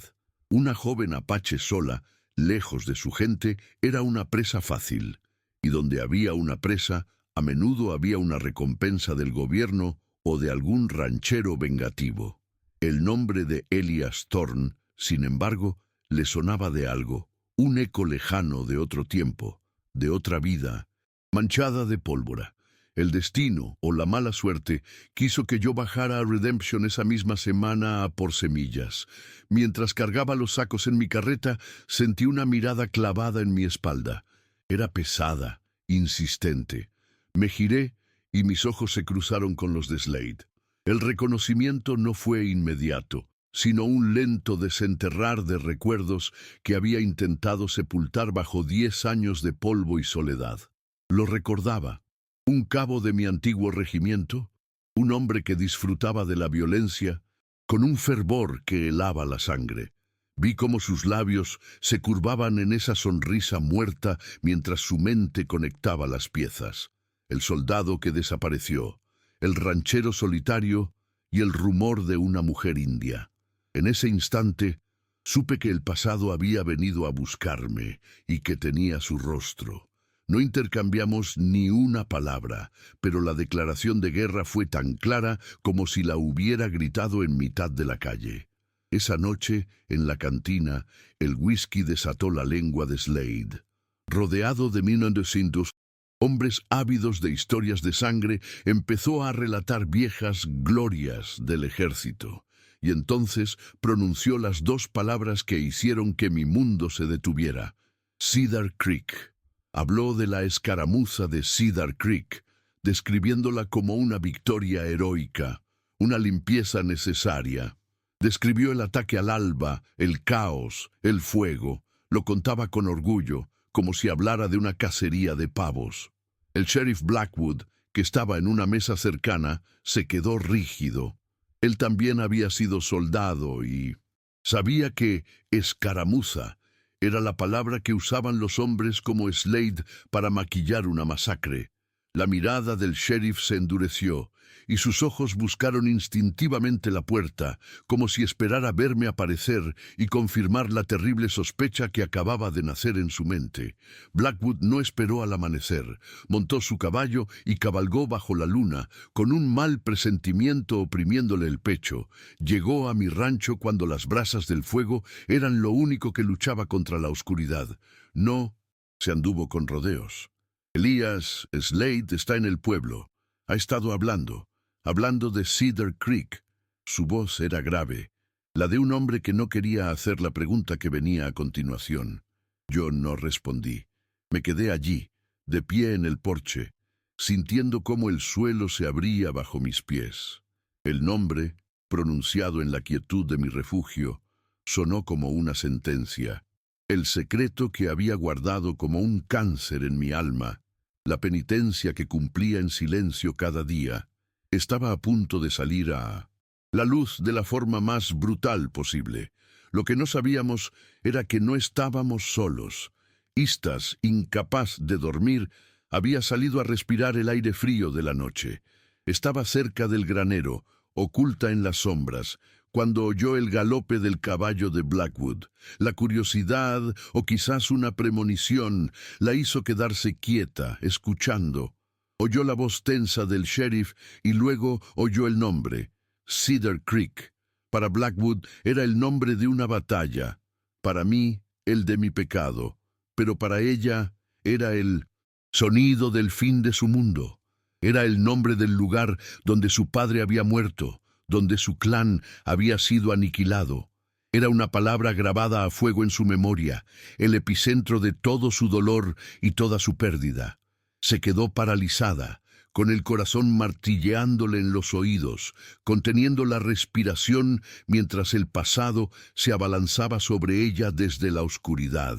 Una joven apache sola, lejos de su gente, era una presa fácil, y donde había una presa, a menudo había una recompensa del gobierno o de algún ranchero vengativo. El nombre de Elias Thorne, sin embargo, le sonaba de algo, un eco lejano de otro tiempo, de otra vida, manchada de pólvora. El destino, o la mala suerte, quiso que yo bajara a Redemption esa misma semana a por semillas. Mientras cargaba los sacos en mi carreta, sentí una mirada clavada en mi espalda. Era pesada, insistente. Me giré y mis ojos se cruzaron con los de Slade. El reconocimiento no fue inmediato, sino un lento desenterrar de recuerdos que había intentado sepultar bajo 10 años de polvo y soledad. Lo recordaba. Un cabo de mi antiguo regimiento, un hombre que disfrutaba de la violencia, con un fervor que helaba la sangre. Vi cómo sus labios se curvaban en esa sonrisa muerta mientras su mente conectaba las piezas. El soldado que desapareció, el ranchero solitario y el rumor de una mujer india. En ese instante, supe que el pasado había venido a buscarme y que tenía su rostro. No intercambiamos ni una palabra, pero la declaración de guerra fue tan clara como si la hubiera gritado en mitad de la calle. Esa noche, en la cantina, el whisky desató la lengua de Slade. Rodeado de 1900 hombres ávidos de historias de sangre, empezó a relatar viejas glorias del ejército. Y entonces pronunció las dos palabras que hicieron que mi mundo se detuviera. Cedar Creek. Habló de la escaramuza de Cedar Creek, describiéndola como una victoria heroica, una limpieza necesaria. Describió el ataque al alba, el caos, el fuego. Lo contaba con orgullo, como si hablara de una cacería de pavos. El sheriff Blackwood, que estaba en una mesa cercana, se quedó rígido. Él también había sido soldado y sabía que escaramuza era la palabra que usaban los hombres como Slade para maquillar una masacre. La mirada del sheriff se endureció y sus ojos buscaron instintivamente la puerta, como si esperara verme aparecer y confirmar la terrible sospecha que acababa de nacer en su mente. Blackwood no esperó al amanecer, montó su caballo y cabalgó bajo la luna, con un mal presentimiento oprimiéndole el pecho. Llegó a mi rancho cuando las brasas del fuego eran lo único que luchaba contra la oscuridad. No se anduvo con rodeos. Elías Slade está en el pueblo. Ha estado hablando de Cedar Creek. Su voz era grave, la de un hombre que no quería hacer la pregunta que venía a continuación. Yo no respondí. Me quedé allí, de pie en el porche, sintiendo cómo el suelo se abría bajo mis pies. El nombre, pronunciado en la quietud de mi refugio, sonó como una sentencia. El secreto que había guardado como un cáncer en mi alma, la penitencia que cumplía en silencio cada día, estaba a punto de salir a la luz de la forma más brutal posible. Lo que no sabíamos era que no estábamos solos. Istas, incapaz de dormir, había salido a respirar el aire frío de la noche. Estaba cerca del granero, oculta en las sombras, cuando oyó el galope del caballo de Blackwood. La curiosidad, o quizás una premonición, la hizo quedarse quieta, escuchando. Oyó la voz tensa del sheriff y luego oyó el nombre, Cedar Creek. Para Blackwood era el nombre de una batalla, para mí el de mi pecado, pero para ella era el sonido del fin de su mundo. Era el nombre del lugar donde su padre había muerto, donde su clan había sido aniquilado. Era una palabra grabada a fuego en su memoria, el epicentro de todo su dolor y toda su pérdida. Se quedó paralizada, con el corazón martilleándole en los oídos, conteniendo la respiración mientras el pasado se abalanzaba sobre ella desde la oscuridad.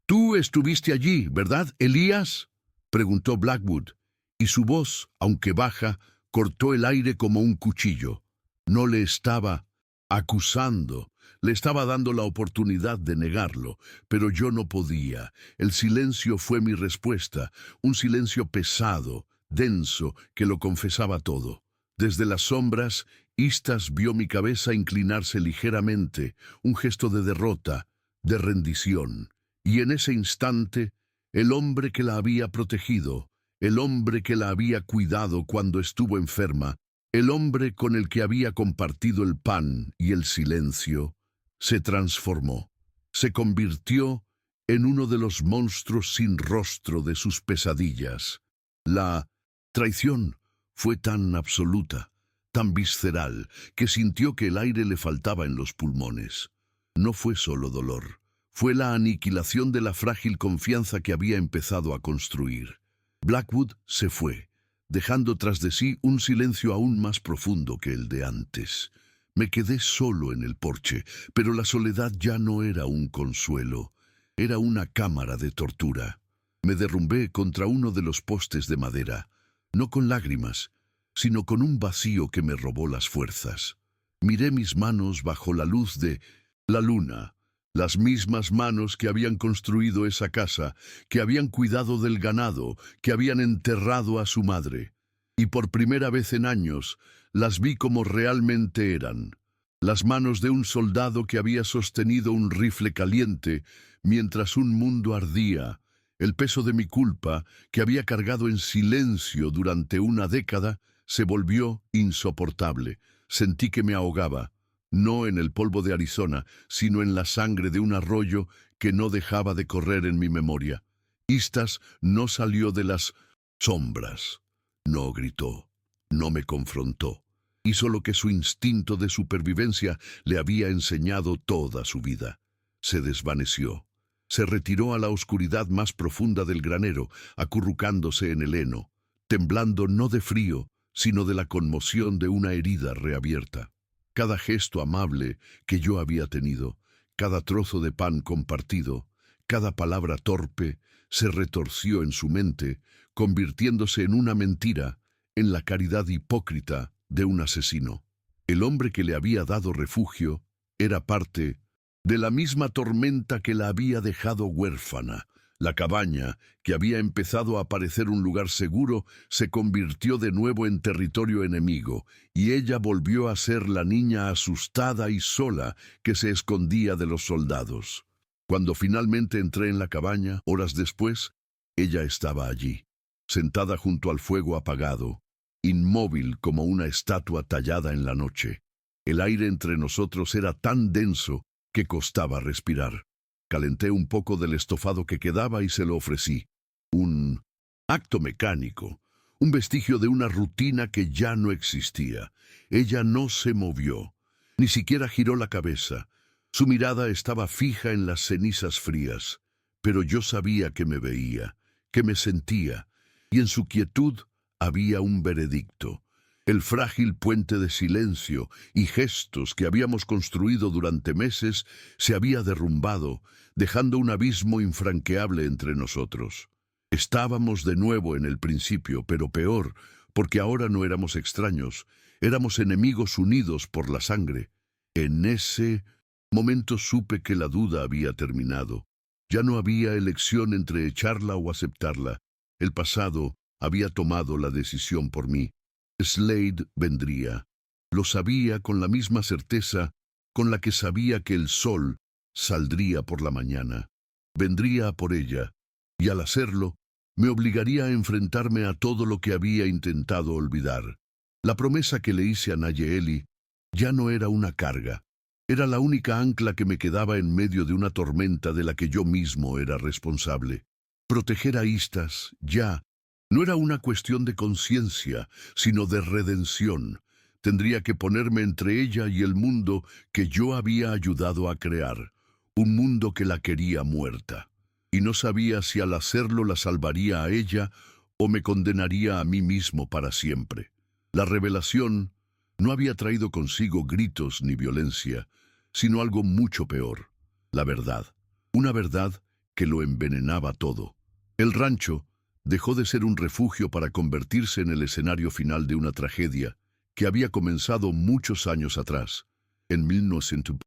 «Tú estuviste allí, ¿verdad, Elías?», preguntó Blackwood, y su voz, aunque baja, cortó el aire como un cuchillo. No le estaba acusando, le estaba dando la oportunidad de negarlo, pero yo no podía. El silencio fue mi respuesta, un silencio pesado, denso, que lo confesaba todo. Desde las sombras, Istas vio mi cabeza inclinarse ligeramente, un gesto de derrota, de rendición. Y en ese instante, el hombre que la había protegido, el hombre que la había cuidado cuando estuvo enferma, el hombre con el que había compartido el pan y el silencio, se transformó, se convirtió en uno de los monstruos sin rostro de sus pesadillas. La traición fue tan absoluta, tan visceral, que sintió que el aire le faltaba en los pulmones. No fue solo dolor, fue la aniquilación de la frágil confianza que había empezado a construir. Blackwood se fue, dejando tras de sí un silencio aún más profundo que el de antes. Me quedé solo en el porche, pero la soledad ya no era un consuelo, era una cámara de tortura. Me derrumbé contra uno de los postes de madera, no con lágrimas, sino con un vacío que me robó las fuerzas. Miré mis manos bajo la luz de la luna, las mismas manos que habían construido esa casa, que habían cuidado del ganado, que habían enterrado a su madre. Y por primera vez en años las vi como realmente eran. Las manos de un soldado que había sostenido un rifle caliente mientras un mundo ardía. El peso de mi culpa, que había cargado en silencio durante una década, se volvió insoportable. Sentí que me ahogaba, no en el polvo de Arizona, sino en la sangre de un arroyo que no dejaba de correr en mi memoria. Istas no salió de las sombras. No gritó, no me confrontó. Hizo lo que su instinto de supervivencia le había enseñado toda su vida. Se desvaneció. Se retiró a la oscuridad más profunda del granero, acurrucándose en el heno. temblando no de frío, sino de la conmoción de una herida reabierta. Cada gesto amable que yo había tenido, cada trozo de pan compartido, cada palabra torpe, se retorció en su mente, convirtiéndose en una mentira, en la caridad hipócrita de un asesino. El hombre que le había dado refugio era parte de la misma tormenta que la había dejado huérfana. La cabaña, que había empezado a parecer un lugar seguro, se convirtió de nuevo en territorio enemigo, y ella volvió a ser la niña asustada y sola que se escondía de los soldados. Cuando finalmente entré en la cabaña, horas después, ella estaba allí, sentada junto al fuego apagado, inmóvil como una estatua tallada en la noche. El aire entre nosotros era tan denso que costaba respirar. Calenté un poco del estofado que quedaba y se lo ofrecí. Un acto mecánico, un vestigio de una rutina que ya no existía. Ella no se movió, ni siquiera giró la cabeza. Su mirada estaba fija en las cenizas frías, pero yo sabía que me veía, que me sentía, y en su quietud había un veredicto. El frágil puente de silencio y gestos que habíamos construido durante meses se había derrumbado, dejando un abismo infranqueable entre nosotros. Estábamos de nuevo en el principio, pero peor, porque ahora no éramos extraños, éramos enemigos unidos por la sangre. En ese momento supe que la duda había terminado. Ya no había elección entre echarla o aceptarla. El pasado había tomado la decisión por mí. Slade vendría. Lo sabía con la misma certeza con la que sabía que el sol saldría por la mañana. Vendría a por ella, y al hacerlo, me obligaría a enfrentarme a todo lo que había intentado olvidar. La promesa que le hice a Nayeli ya no era una carga. Era la única ancla que me quedaba en medio de una tormenta de la que yo mismo era responsable. Proteger a Istas, ya, no era una cuestión de conciencia, sino de redención. Tendría que ponerme entre ella y el mundo que yo había ayudado a crear, un mundo que la quería muerta. Y no sabía si al hacerlo la salvaría a ella o me condenaría a mí mismo para siempre. La revelación no había traído consigo gritos ni violencia, sino algo mucho peor, la verdad. Una verdad que lo envenenaba todo. El rancho dejó de ser un refugio para convertirse en el escenario final de una tragedia que había comenzado muchos años atrás. En 1900,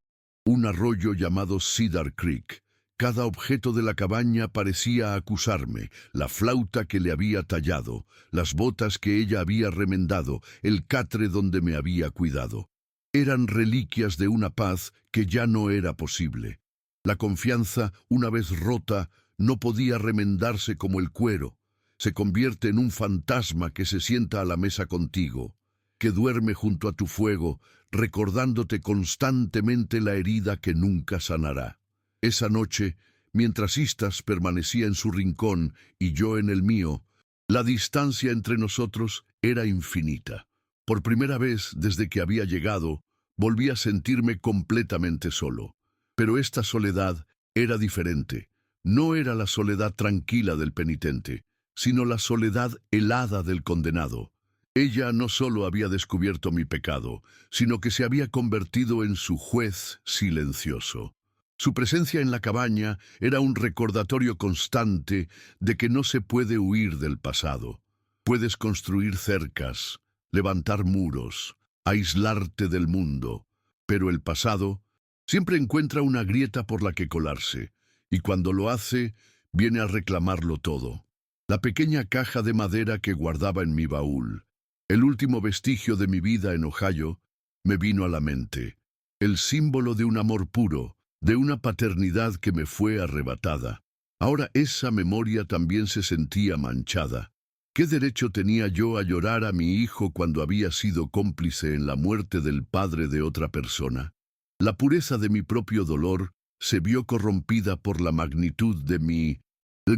un arroyo llamado Cedar Creek. Cada objeto de la cabaña parecía acusarme: la flauta que le había tallado, las botas que ella había remendado, el catre donde me había cuidado. Eran reliquias de una paz que ya no era posible. La confianza, una vez rota, no podía remendarse como el cuero. Se convierte en un fantasma que se sienta a la mesa contigo, que duerme junto a tu fuego, recordándote constantemente la herida que nunca sanará. Esa noche, mientras Istas permanecía en su rincón y yo en el mío, la distancia entre nosotros era infinita. Por primera vez desde que había llegado, volví a sentirme completamente solo. Pero esta soledad era diferente. No era la soledad tranquila del penitente, sino la soledad helada del condenado. Ella no solo había descubierto mi pecado, sino que se había convertido en su juez silencioso. Su presencia en la cabaña era un recordatorio constante de que no se puede huir del pasado. Puedes construir cercas, levantar muros, aislarte del mundo, pero el pasado siempre encuentra una grieta por la que colarse, y cuando lo hace, viene a reclamarlo todo. La pequeña caja de madera que guardaba en mi baúl, el último vestigio de mi vida en Ohio, me vino a la mente. El símbolo de un amor puro, de una paternidad que me fue arrebatada. Ahora esa memoria también se sentía manchada. ¿Qué derecho tenía yo a llorar a mi hijo cuando había sido cómplice en la muerte del padre de otra persona? La pureza de mi propio dolor se vio corrompida por la magnitud de mi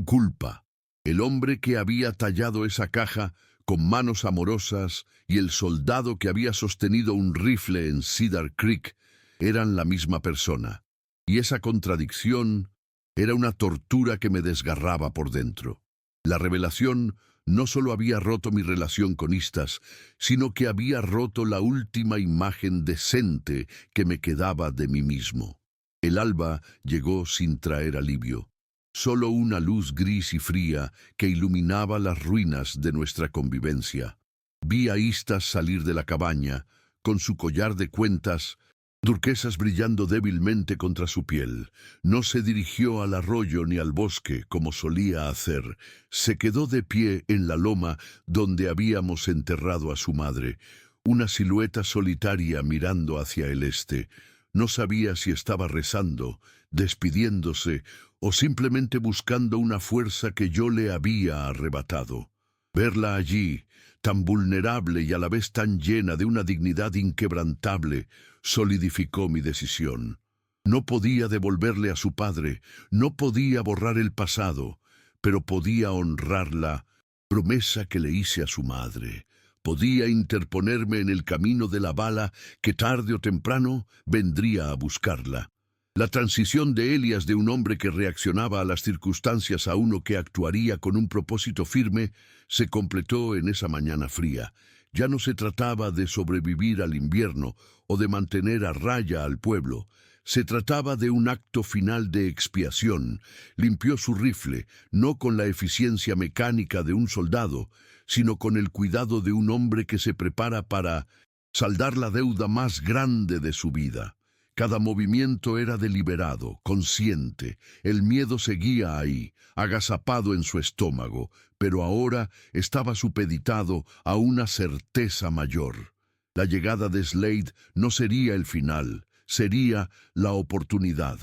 culpa. El hombre que había tallado esa caja con manos amorosas y el soldado que había sostenido un rifle en Cedar Creek eran la misma persona. Y esa contradicción era una tortura que me desgarraba por dentro. La revelación No solo había roto mi relación con Istas, sino que había roto la última imagen decente que me quedaba de mí mismo. El alba llegó sin traer alivio. Solo una luz gris y fría que iluminaba las ruinas de nuestra convivencia. Vi a Istas salir de la cabaña, con su collar de cuentas, turquesas brillando débilmente contra su piel. No se dirigió al arroyo ni al bosque, como solía hacer. Se quedó de pie en la loma donde habíamos enterrado a su madre, una silueta solitaria mirando hacia el este. No sabía si estaba rezando, despidiéndose, o simplemente buscando una fuerza que yo le había arrebatado. Verla allí, tan vulnerable y a la vez tan llena de una dignidad inquebrantable, solidificó mi decisión. No podía devolverle a su padre, no podía borrar el pasado, pero podía honrar la promesa que le hice a su madre. Podía interponerme en el camino de la bala que tarde o temprano vendría a buscarla. La transición de Elias de un hombre que reaccionaba a las circunstancias a uno que actuaría con un propósito firme se completó en esa mañana fría. Ya no se trataba de sobrevivir al invierno o de mantener a raya al pueblo. Se trataba de un acto final de expiación. Limpió su rifle, no con la eficiencia mecánica de un soldado, sino con el cuidado de un hombre que se prepara para saldar la deuda más grande de su vida. Cada movimiento era deliberado, consciente. El miedo seguía ahí, agazapado en su estómago, pero ahora estaba supeditado a una certeza mayor. La llegada de Slade no sería el final, sería la oportunidad.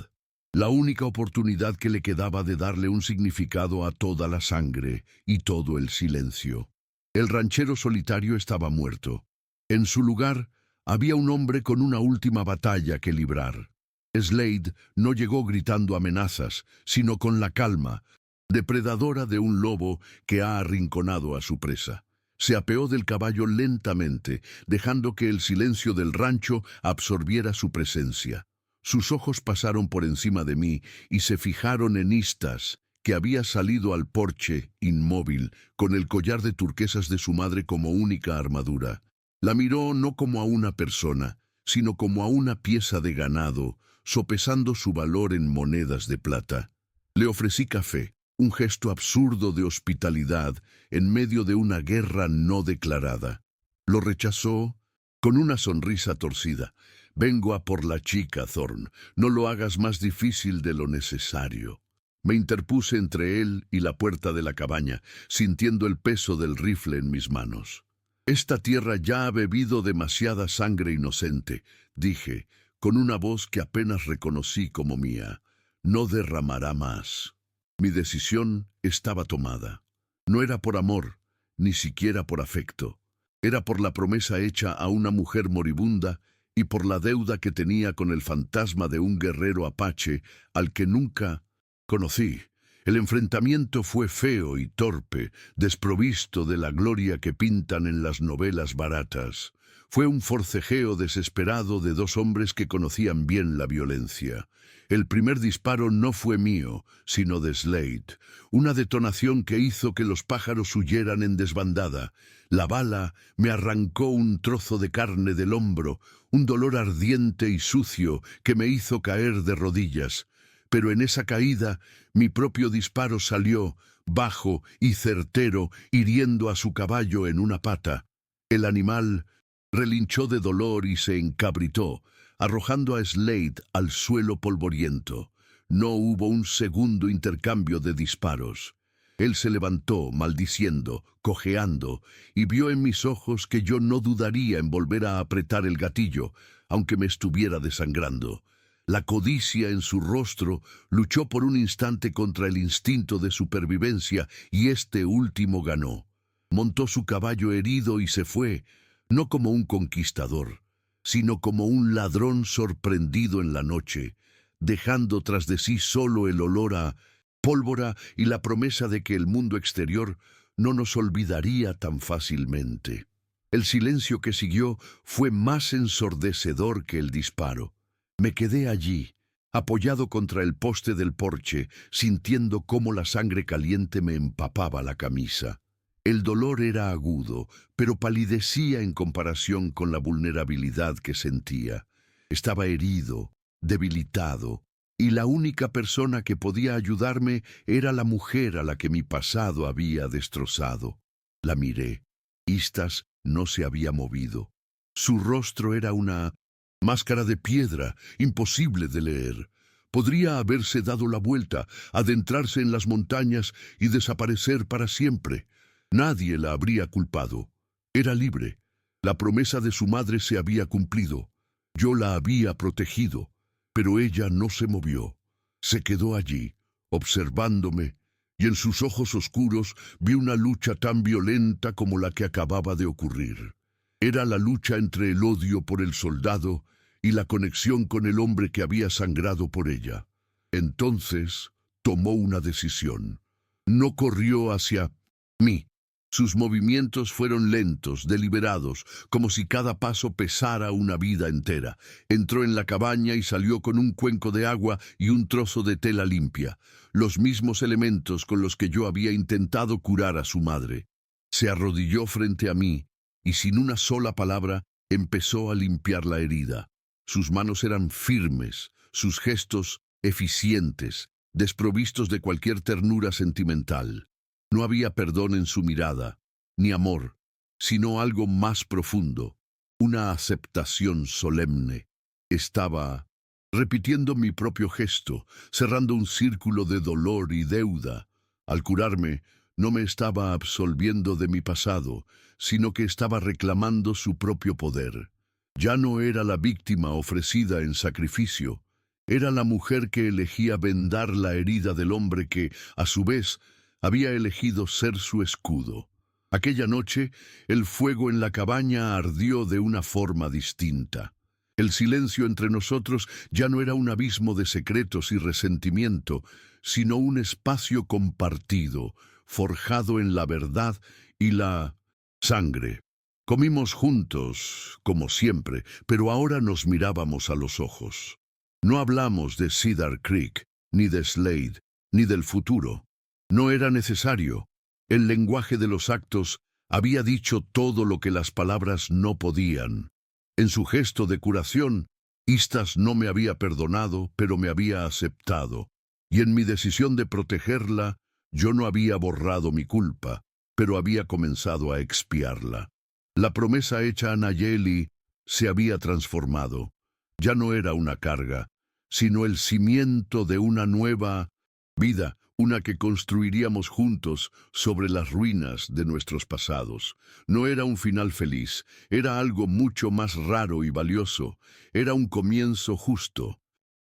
La única oportunidad que le quedaba de darle un significado a toda la sangre y todo el silencio. El ranchero solitario estaba muerto. En su lugar, había un hombre con una última batalla que librar. Slade no llegó gritando amenazas, sino con la calma, depredadora de un lobo que ha arrinconado a su presa. Se apeó del caballo lentamente, dejando que el silencio del rancho absorbiera su presencia. Sus ojos pasaron por encima de mí y se fijaron en Istas, que había salido al porche, inmóvil, con el collar de turquesas de su madre como única armadura. La miró no como a una persona, sino como a una pieza de ganado, sopesando su valor en monedas de plata. Le ofrecí café, un gesto absurdo de hospitalidad en medio de una guerra no declarada. Lo rechazó con una sonrisa torcida. «Vengo a por la chica, Thorn. No lo hagas más difícil de lo necesario». Me interpuse entre él y la puerta de la cabaña, sintiendo el peso del rifle en mis manos. «Esta tierra ya ha bebido demasiada sangre inocente», dije, con una voz que apenas reconocí como mía. «No derramará más». Mi decisión estaba tomada. No era por amor, ni siquiera por afecto. Era por la promesa hecha a una mujer moribunda y por la deuda que tenía con el fantasma de un guerrero apache al que nunca conocí. El enfrentamiento fue feo y torpe, desprovisto de la gloria que pintan en las novelas baratas. Fue un forcejeo desesperado de dos hombres que conocían bien la violencia. El primer disparo no fue mío, sino de Slade, una detonación que hizo que los pájaros huyeran en desbandada. La bala me arrancó un trozo de carne del hombro, un dolor ardiente y sucio que me hizo caer de rodillas. Pero en esa caída, mi propio disparo salió, bajo y certero, hiriendo a su caballo en una pata. El animal relinchó de dolor y se encabritó, arrojando a Slade al suelo polvoriento. No hubo un segundo intercambio de disparos. Él se levantó, maldiciendo, cojeando, y vio en mis ojos que yo no dudaría en volver a apretar el gatillo, aunque me estuviera desangrando. La codicia en su rostro luchó por un instante contra el instinto de supervivencia, y este último ganó. Montó su caballo herido y se fue, no como un conquistador, sino como un ladrón sorprendido en la noche, dejando tras de sí solo el olor a pólvora y la promesa de que el mundo exterior no nos olvidaría tan fácilmente. El silencio que siguió fue más ensordecedor que el disparo. Me quedé allí, apoyado contra el poste del porche, sintiendo cómo la sangre caliente me empapaba la camisa. El dolor era agudo, pero palidecía en comparación con la vulnerabilidad que sentía. Estaba herido, debilitado, y la única persona que podía ayudarme era la mujer a la que mi pasado había destrozado. La miré. Istas no se había movido. Su rostro era una máscara de piedra, imposible de leer. Podría haberse dado la vuelta, adentrarse en las montañas y desaparecer para siempre. Nadie la habría culpado. Era libre. La promesa de su madre se había cumplido. Yo la había protegido, pero ella no se movió. Se quedó allí, observándome, y en sus ojos oscuros vi una lucha tan violenta como la que acababa de ocurrir. Era la lucha entre el odio por el soldado y la conexión con el hombre que había sangrado por ella. Entonces tomó una decisión. No corrió hacia mí. Sus movimientos fueron lentos, deliberados, como si cada paso pesara una vida entera. Entró en la cabaña y salió con un cuenco de agua y un trozo de tela limpia, los mismos elementos con los que yo había intentado curar a su madre. Se arrodilló frente a mí y sin una sola palabra empezó a limpiar la herida. Sus manos eran firmes, sus gestos eficientes, desprovistos de cualquier ternura sentimental. No había perdón en su mirada, ni amor, sino algo más profundo, una aceptación solemne. Estaba repitiendo mi propio gesto, cerrando un círculo de dolor y deuda. Al curarme, no me estaba absolviendo de mi pasado, sino que estaba reclamando su propio poder. Ya no era la víctima ofrecida en sacrificio, era la mujer que elegía vendar la herida del hombre que, a su vez, había elegido ser su escudo. Aquella noche, el fuego en la cabaña ardió de una forma distinta. El silencio entre nosotros ya no era un abismo de secretos y resentimiento, sino un espacio compartido, forjado en la verdad y la sangre. Comimos juntos, como siempre, pero ahora nos mirábamos a los ojos. No hablamos de Cedar Creek, ni de Slade, ni del futuro. No era necesario. El lenguaje de los actos había dicho todo lo que las palabras no podían. En su gesto de curación, Istas no me había perdonado, pero me había aceptado. Y en mi decisión de protegerla, yo no había borrado mi culpa, pero había comenzado a expiarla. La promesa hecha a Nayeli se había transformado. Ya no era una carga, sino el cimiento de una nueva vida, una que construiríamos juntos sobre las ruinas de nuestros pasados. No era un final feliz, era algo mucho más raro y valioso. Era un comienzo justo.